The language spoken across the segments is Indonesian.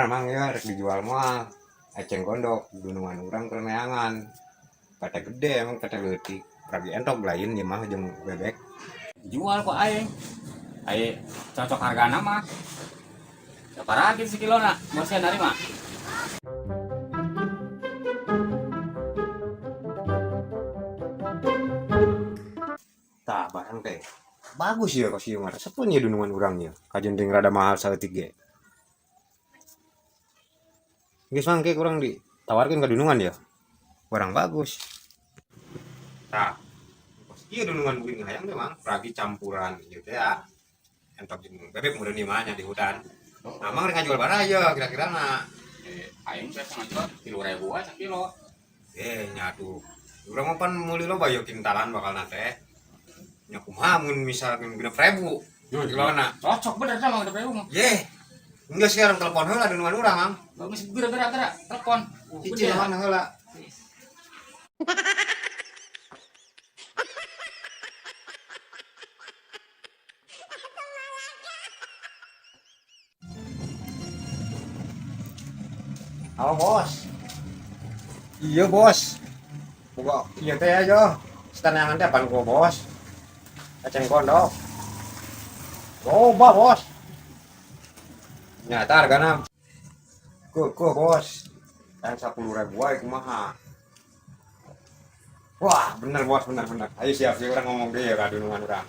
Emang ya rek dijual mah eceng gondok gunungan urang kereneangan. Kata gede emang kata leutik. Ragi entok lain ya mah jeung bebek. Jual kok aing. Aing cocok hargana mah. Saparagi sekilona? Mosen dari mah. Tah barang teh. Bagus ya kos ieu mah. Sapeun ya dunungan urangnya. Kajen ting rada mahal saeutik ge. Geus mangke kurang ditawarkeun ka dunungan ya. Barang bagus. Tah. Kos ieu dunungan buin hayang teh mang ragi campuran ieu teh ya. Entok jeung bebek meureun ieu mah nya di hutan. Nah, mang rek ngajual baraya kira-kira na. Aing biasa ngajual 3.000 aja sekilo. Nyatu. Urang mah pan meuli loba ya kintalan bakal teh. Nya kumaha mun misalkan 6.000 kilona. Cocok bener sama udah preu mah. Enggak sekarang telepon heula dunungan urang, Mang. Bagus gara-gara telepon. Cicil mana heula. Halo, Bos. Iya, Bos. Boga ieu teh aja. Setanangan teh pan ku, Bos. Eceng gondok. Loba, Bos. Nyata hargana Bos. Dan 10.000 wae kumaha. Wah, bener Bos, bener. Ayo siap orang ngomong deh ya ka dunungan urang.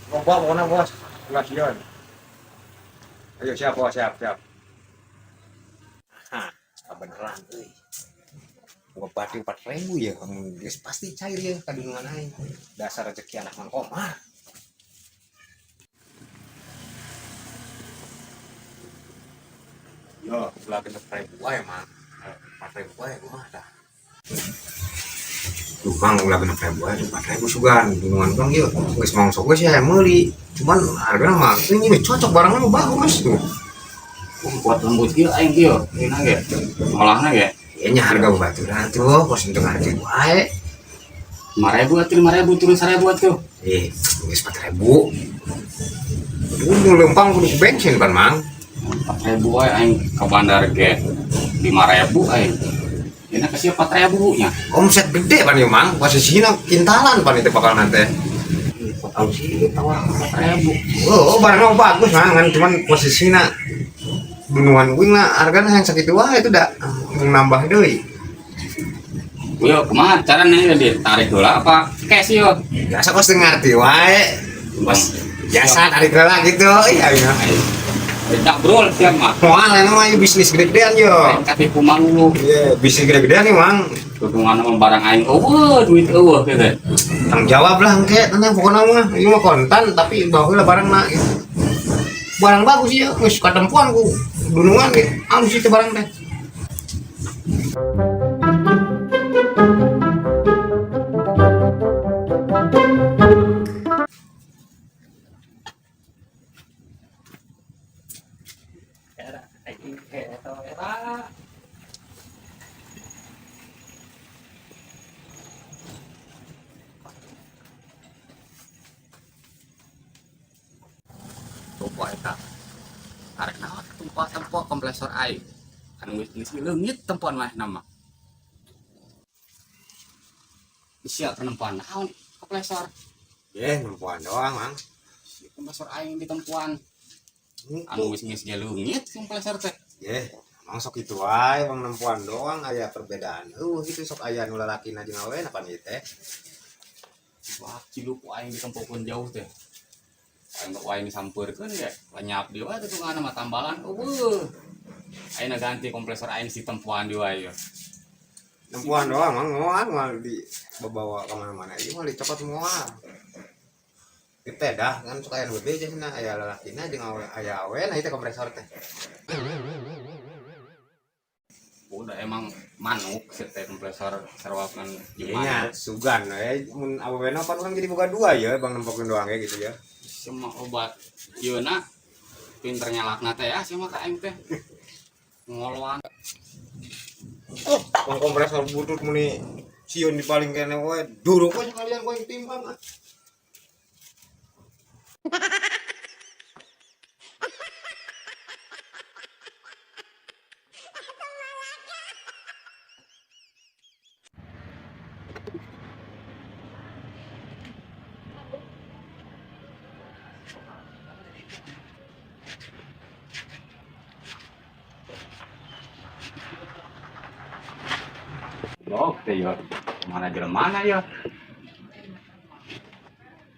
Loba pokona Bos. Enggak sieun. Ayo siap Bos, siap. Hah, beneran euy. Ngobati 4.000 ya, kamu geus pasti cair ya ka dunungan aing. Dasar rezeki anak Mang Komar. Yo, ulah 6.000 wae mah. 4.000 wae kumaha tah? Tuh Mang ulah 6.000 wae 4.000 sugan. Dunungan urang ieu geus mangso geus ya meuli. Cuman hargana mah ini cocok barangnya bagus tuh. Buat lembut kieu aing kieu. Euna ge. Olahna ge. Nya harga baturan tuh, pos untuk harga wae. 5.000 atuh 5.000 turun 1.000 atuh. Geus 4.000. Kudu lempang kudu bensin pan Mang. 4.000 wae aing ke bandar ge 5.000 aing. Dina kasih 4.000 nya. Omset gede pan ieu Mang, posisina kintalan pan itu bakal nanti. Tahu sih tawar 4.000. Oh, barangnya bagus Mang, cuman posisina dunungan wing lah harganya yang sakitu wae itu dah nambah deui. Yo kumaha carana ditarik heula apa cash yo? Biasa kos ngarti wae. Bos biasa tarik heula gitu. Iya. Bedak brol tiap mah. Moal mah bisnis gede-gedean yo. Tapi kumang lu. Iya, bisnis gede-gedean nih Mang. Hubungan sama barang aing duit eueuh gitu. Tanggung jawab lah engke tanya pokona mah. Ieu mah kontan tapi bawa heula barangna gitu. Barang bagus ya, geus katempuan ku dunungan ge. Alus itu barang teh. Coba eta. Arek naon tempo kompresor air. Anu geus leungit tempoan mah nama. Sia penempuan naon kompresor. Nempuan doang, Mang. Kompresor aing di tempuan. Anu geus leungit kompresor teh. Emang sok itu wae, emang nempuan doang aya perbedaan. Itu sok aya nu lalakina jeung awena pan ieu teh. Wah, ciluk aing ditempukeun jauh teh. Aing wae disampeurkeun ge, lenyap di wae tutunganna mah tambalan. Ayeuna ganti kompresor aing si tempuan di wae. Nempuan doang, Mang. Moal di bawa ka mana-mana. Ieu mah dicopot moal. Itu dah kan sok aya nu beda cenah, aya lalakina jeung aya awena itu kompresor teh. Udah emang manuk teh kompresor sarwakan Iya, sugan mun awena pan urang jadi boga dua ya, Bang nempokeun doang ya gitu ya. Semua obat yeuna pinter nyalakna teh ya sia mah ka aing teh. Ngoloan. Bang kompresor butut muni sieun dipaling kene wae, duruk we sekalian koe timbang. Oke ya. Mana jalan mana ya?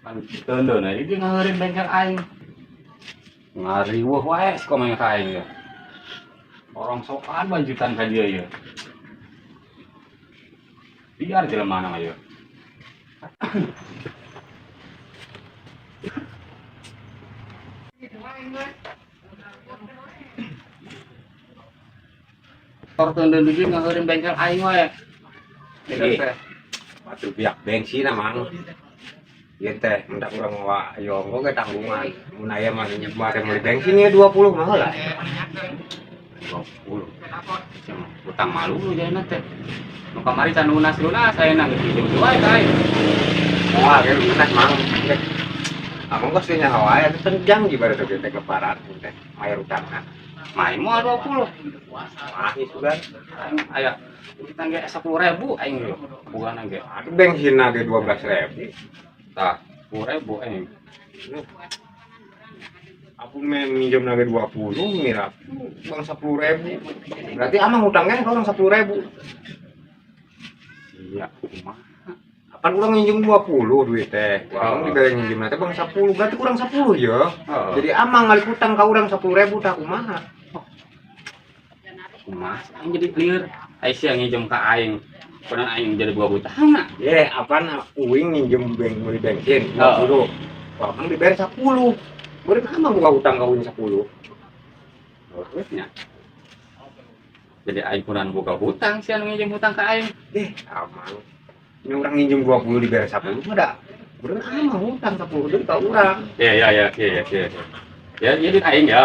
Kan teu nah ini ngeureun bengkel aing. Ngariweuh wae kok main ka aing ya. Orang sokan banjutan ka dia ya. Biar jalan mana ayo. Torton dan duit ngeureun bengkel aing wae. Iya. Batu pihak bensin amang. Ieu teh mendak urang wa ayo engko ge tanggungan. Mun aya mah nyebar meuli bensin ya 20 mah heula. 20. Cuma utang malu lu jana teh. Nu kamari can lunas-lunas ayeuna geus pinjem wae ka aing. Wah, ge lunas mang. Amang geus nya hawa aya tenjang gimana tuh teh keparat teh. Mayar utangna. Main moal 20. Wah, ini sudah. Aya kita ge 10.000 aing ge. Bukan ge. Aduh bensinna ge 12.000. Tah, 10.000 aing. Aku minjem lagi 20 mirap bang 10.000 berarti amang hutangnya kalau 10.000 Iya, kumaha? apa kurang minjem 20 duit teh kurang diberi minjem nanti bang 10 berarti kurang 10 ya jadi amang ngalik hutang kau urang 10.000 tak kumaha Kumaha aing jadi clear. Aisyah nginjem ka aing. Pernah aing jadi 2 hutang na. ye apaan uing minjem beli bensin 20 amang diberi 10 berarti amang buka hutang kau ini 10 Terusnya. Jadi aing kurang buka hutang sih anu nginjem hutang ka aing. amang ini orang minjem 20 diberi 10 mah dah berarti amang hutang 10 jadi kau urang Iya. Ya, jadi aing ya.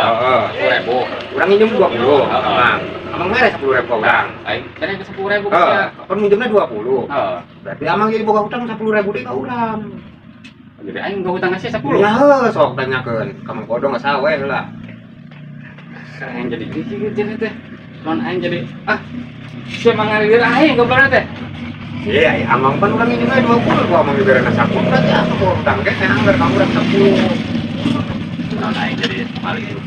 10.000. Kurang minjem 20, amang. Amang mere 10.000 kau urang. Aing kena ke 10.000 ya. Kan minjemnya 20. Heeh. Berarti amang jadi boga hutang 10.000 deh kau urang. Jadi aing gak hutang nasi 10. Ya heuh sok tanyakeun. Kamu kodong sawe heula. Aing jadi gini teh. Non aing jadi sia mangalir aing goblok teh. Iya, amang pan urang minjemnya 20, gua amang diberena 10 berarti aku hutang ge teh anggar kamu urang 10. Non aing jadi maling.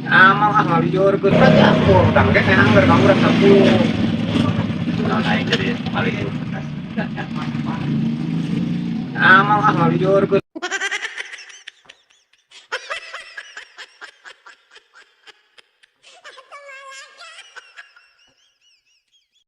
Amang ngali jorkeun berarti aku hutang ge teh anggar kamu urang 10. Non aing jadi maling. Amang ngali jorkeun